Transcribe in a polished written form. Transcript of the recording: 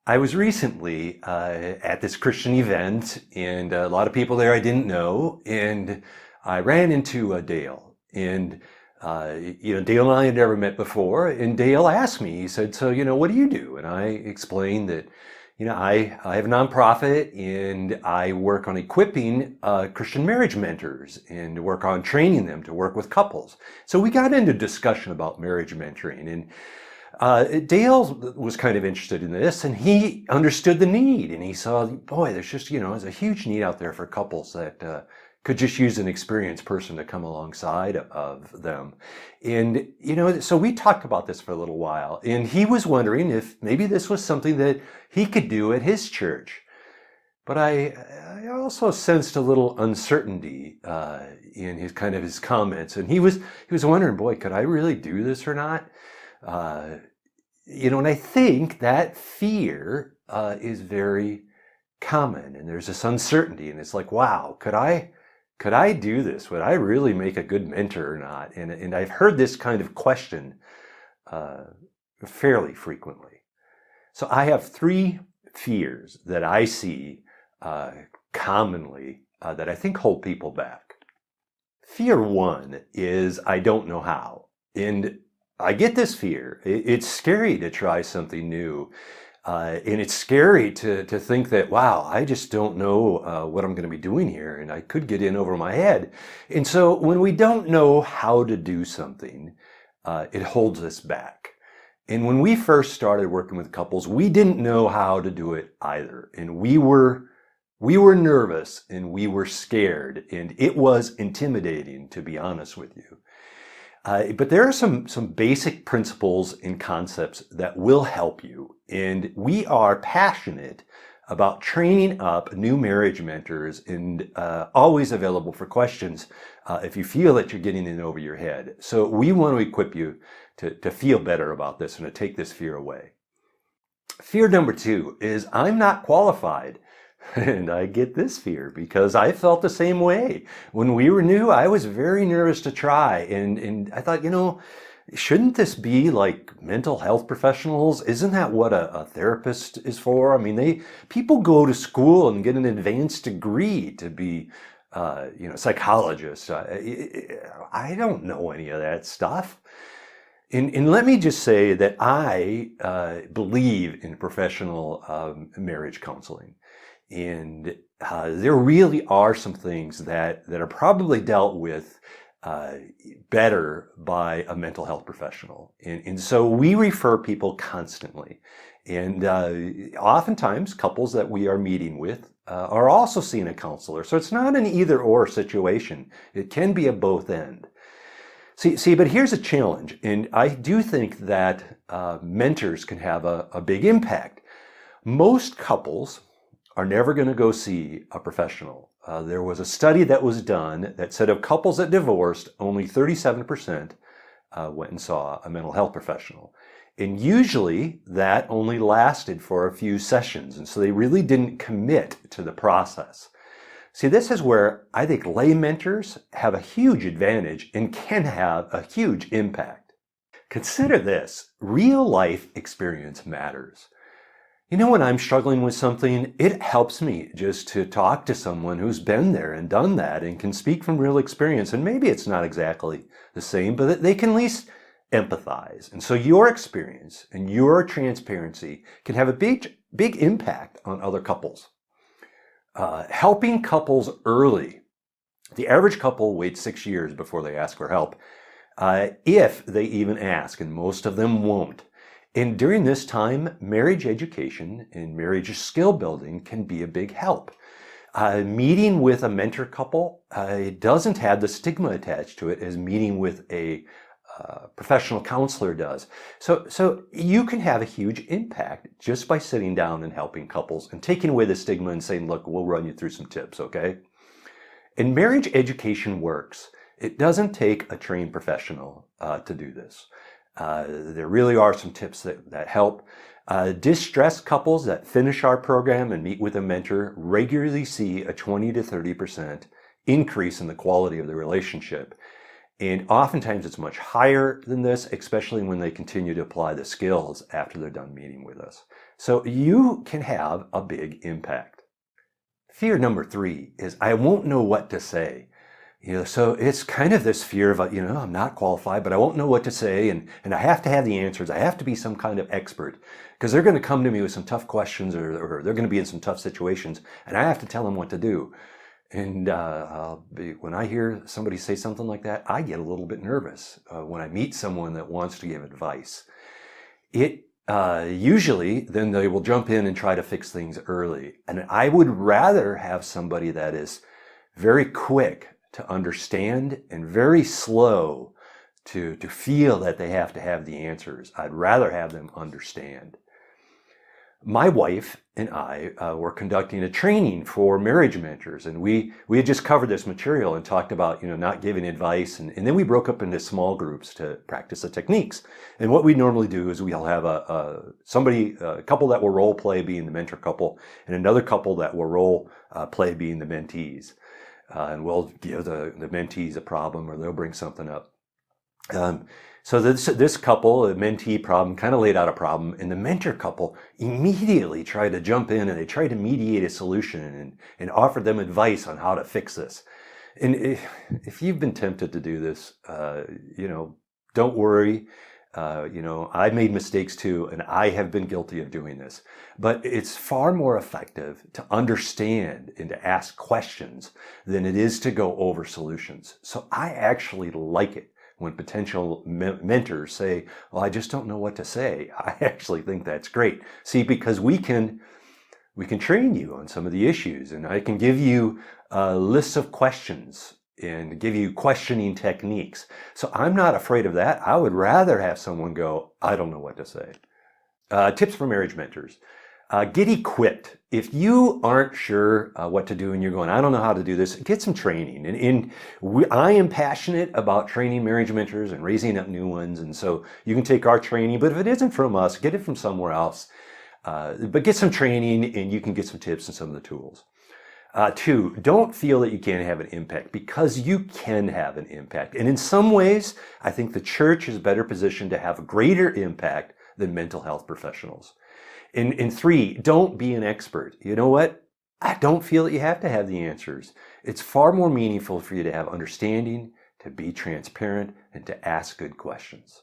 I was recently at this Christian event, and a lot of people there I didn't know, and I ran into Dale. And Dale and I had never met before, and Dale asked me, he said, "So, what do you do?" And I explained that, I have a nonprofit, and I work on equipping Christian marriage mentors and work on training them to work with couples. So we got into discussion about marriage mentoring, and Dale was kind of interested in this, and he understood the need, and he saw, boy, there's a huge need out there for couples that could just use an experienced person to come alongside of them. And, so we talked about this for a little while, and he was wondering if maybe this was something that he could do at his church. But I also sensed a little uncertainty in his comments, and he was wondering, boy, could I really do this or not? And I think that fear is very common, and there's this uncertainty, and it's like, wow, could I do this? Would I really make a good mentor or not? And I've heard this kind of question fairly frequently. So I have three fears that I see commonly that I think hold people back. Fear one is I don't know how. And I get this fear. It's scary to try something new. And it's scary to think that, wow, I just don't know what I'm going to be doing here, and I could get in over my head. And so when we don't know how to do something, it holds us back. And when we first started working with couples, we didn't know how to do it either. And we were nervous, and we were scared, and it was intimidating, to be honest with you. But there are some basic principles and concepts that will help you. And we are passionate about training up new marriage mentors, and always available for questions if you feel that you're getting in over your head. So we want to equip you to feel better about this and to take this fear away. Fear number two is I'm not qualified. And I get this fear because I felt the same way. When we were new, I was very nervous to try. And I thought, shouldn't this be like mental health professionals? Isn't that what a therapist is for? I mean, people go to school and get an advanced degree to be, psychologists. I don't know any of that stuff. And let me just say that I believe in professional marriage counseling. And there really are some things that are probably dealt with better by a mental health professional. And so we refer people constantly. And oftentimes couples that we are meeting with are also seeing a counselor. So it's not an either or situation. It can be a both end. See, but here's a challenge. And I do think that mentors can have a big impact. Most couples are never going to go see a professional. There was a study that was done that said of couples that divorced, only 37% went and saw a mental health professional. And usually that only lasted for a few sessions, and so they really didn't commit to the process. See, this is where I think lay mentors have a huge advantage and can have a huge impact. Consider this, real life experience matters. When I'm struggling with something, it helps me just to talk to someone who's been there and done that and can speak from real experience. And maybe it's not exactly the same, but they can at least empathize. And so your experience and your transparency can have a big impact on other couples. Helping couples early. The average couple waits 6 years before they ask for help, if they even ask, and most of them won't. And during this time, marriage education and marriage skill building can be a big help. Meeting with a mentor couple doesn't have the stigma attached to it as meeting with a professional counselor does. So you can have a huge impact just by sitting down and helping couples and taking away the stigma and saying, look, we'll run you through some tips, okay? And marriage education works. It doesn't take a trained professional to do this. There really are some tips that help. Distressed couples that finish our program and meet with a mentor regularly see a 20 to 30% increase in the quality of the relationship. And oftentimes it's much higher than this, especially when they continue to apply the skills after they're done meeting with us. So you can have a big impact. Fear number 3 is I won't know what to say. So it's kind of this fear of, I'm not qualified, but I won't know what to say, and I have to have the answers. I have to be some kind of expert because they're going to come to me with some tough questions, or they're going to be in some tough situations, and I have to tell them what to do. And when I hear somebody say something like that, I get a little bit nervous when I meet someone that wants to give advice. Usually, then they will jump in and try to fix things early. And I would rather have somebody that is very quick to understand and very slow to feel that they have to have the answers. I'd rather have them understand. My wife and I were conducting a training for marriage mentors, and we had just covered this material and talked about not giving advice, and then we broke up into small groups to practice the techniques. And what we normally do is we'll have a couple that will role play being the mentor couple, and another couple that will role play being the mentees. And we'll give the mentees a problem, or they'll bring something up. So this couple, a mentee problem, kind of laid out a problem, and the mentor couple immediately tried to jump in and they tried to mediate a solution and offered them advice on how to fix this. And if you've been tempted to do this, don't worry. I made mistakes too, and I have been guilty of doing this. But it's far more effective to understand and to ask questions than it is to go over solutions. So I actually like it when potential mentors say, well, I just don't know what to say. I actually think that's great. See, because we can train you on some of the issues, and I can give you lists of questions and give you questioning techniques. So I'm not afraid of that. I would rather have someone go, I don't know what to say. Tips for marriage mentors. Get equipped. If you aren't sure what to do and you're going, I don't know how to do this, get some training. And I am passionate about training marriage mentors and raising up new ones. And so you can take our training, but if it isn't from us, get it from somewhere else. But get some training and you can get some tips and some of the tools. 2, don't feel that you can't have an impact, because you can have an impact. And in some ways, I think the church is better positioned to have a greater impact than mental health professionals. And 3, don't be an expert. You know what? I don't feel that you have to have the answers. It's far more meaningful for you to have understanding, to be transparent, and to ask good questions.